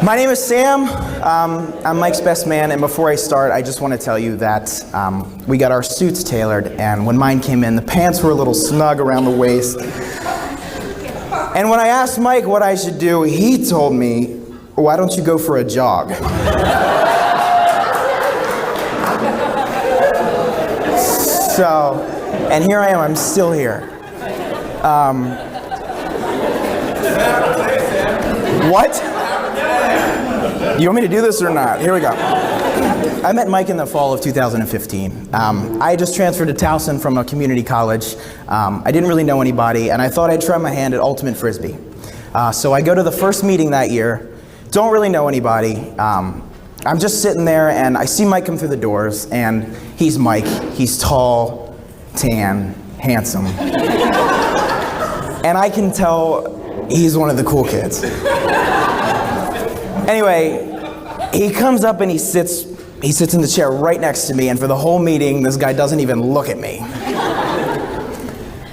My name is Sam. I'm Mike's best man, and before I start, I just want to tell you that we got our suits tailored, and when mine came in, the pants were a little snug around the waist. And when I asked Mike what I should do, he told me, why don't you go for a jog? So, and here I am, I'm still here. What? You want me to do this or not? Here we go. I met Mike in the fall of 2015. I just transferred to Towson from a community college. I didn't really know anybody, and I thought I'd try my hand at ultimate frisbee. So I go to the first meeting that year, don't really know anybody. I'm just sitting there, and I see Mike come through the doors, and he's Mike. He's tall, tan, handsome. And I can tell he's one of the cool kids. Anyway, he comes up and he sits in the chair right next to me, and for the whole meeting, this guy doesn't even look at me.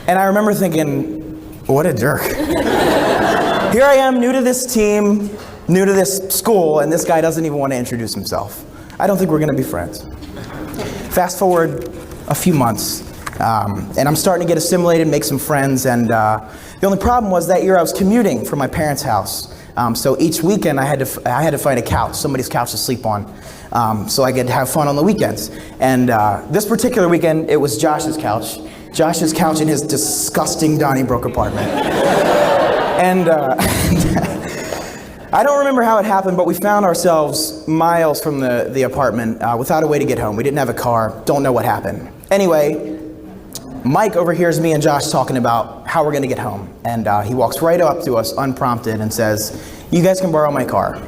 And I remember thinking, what a jerk. Here I am, new to this team, new to this school, and this guy doesn't even want to introduce himself. I don't think we're gonna be friends. Fast forward a few months, and I'm starting to get assimilated, make some friends, and the only problem was that year I was commuting from my parents' house. So each weekend I had to find a couch, somebody's couch to sleep on, so I could have fun on the weekends. And this particular weekend, it was Josh's couch. Josh's couch in his disgusting Donnybrook apartment. And I don't remember how it happened, but we found ourselves miles from the apartment without a way to get home. We didn't have a car, don't know what happened. Anyway, Mike overhears me and Josh talking about how we're gonna get home. And he walks right up to us unprompted and says, you guys can borrow my car.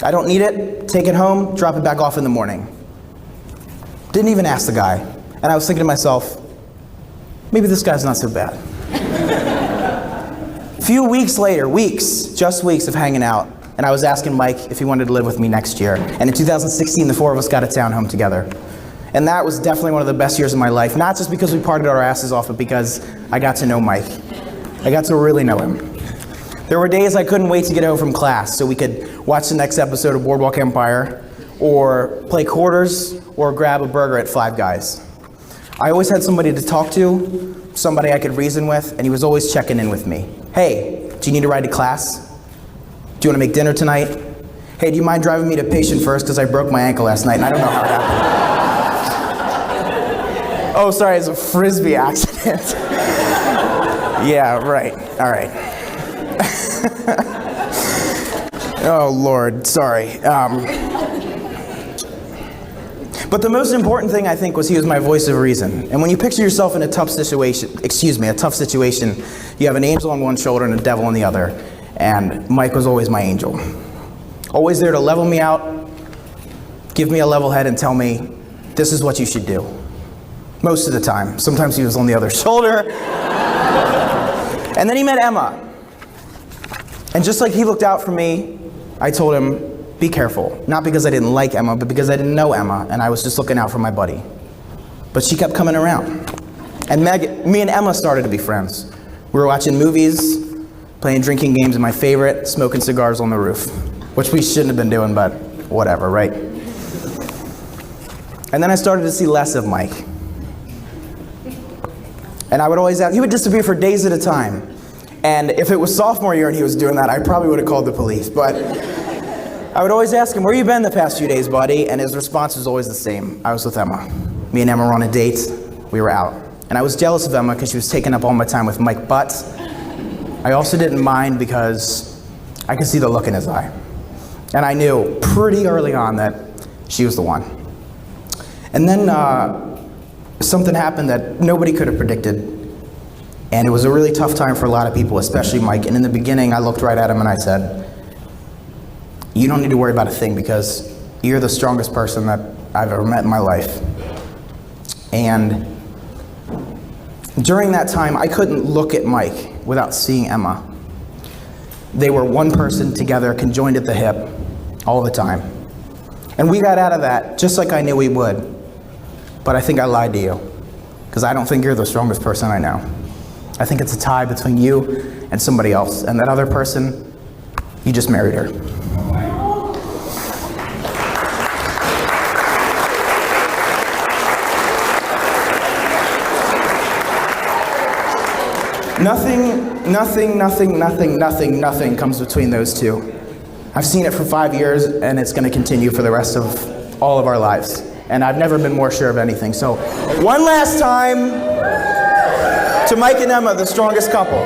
I don't need it, take it home, drop it back off in the morning. Didn't even ask the guy. And I was thinking to myself, maybe this guy's not so bad. A few weeks later, just weeks of hanging out, and I was asking Mike if he wanted to live with me next year. And in 2016, the four of us got a townhome together. And that was definitely one of the best years of my life, not just because we partied our asses off, but because I got to know Mike. I got to really know him. There were days I couldn't wait to get home from class so we could watch the next episode of Boardwalk Empire, or play quarters, or grab a burger at Five Guys. I always had somebody to talk to, somebody I could reason with, and he was always checking in with me. Hey, do you need a ride to class? Do you want to make dinner tonight? Hey, do you mind driving me to patient first because I broke my ankle last night and I don't know how it happened. Oh, sorry, it's a frisbee accident. Yeah, right, all right. Oh, Lord, sorry. But the most important thing, I think, was he was my voice of reason. And when you picture yourself in a tough situation, you have an angel on one shoulder and a devil on the other. And Mike was always my angel. Always there to level me out, give me a level head and tell me, this is what you should do. Most of the time. Sometimes he was on the other shoulder. And then he met Emma. And just like he looked out for me, I told him, be careful. Not because I didn't like Emma, but because I didn't know Emma, and I was just looking out for my buddy. But she kept coming around. And me and Emma started to be friends. We were watching movies, playing drinking games, and my favorite, smoking cigars on the roof. Which we shouldn't have been doing, but whatever, right? And then I started to see less of Mike. And I would always he would disappear for days at a time. And if it was sophomore year and he was doing that, I probably would have called the police. But I would always ask him, where you been the past few days, buddy? And his response was always the same. I was with Emma. Me and Emma were on a date. We were out. And I was jealous of Emma because she was taking up all my time with Mike, but I also didn't mind because I could see the look in his eye. And I knew pretty early on that she was the one. And then something happened that nobody could have predicted. And it was a really tough time for a lot of people, especially Mike. And in the beginning, I looked right at him and I said, you don't need to worry about a thing because you're the strongest person that I've ever met in my life. And during that time, I couldn't look at Mike without seeing Emma. They were one person together, conjoined at the hip, all the time. And we got out of that just like I knew we would. But I think I lied to you, because I don't think you're the strongest person I know. I think it's a tie between you and somebody else, and that other person, you just married her. Nothing comes between those two. I've seen it for 5 years, and it's going to continue for the rest of all of our lives. And I've never been more sure of anything. So, one last time to Mike and Emma, the strongest couple.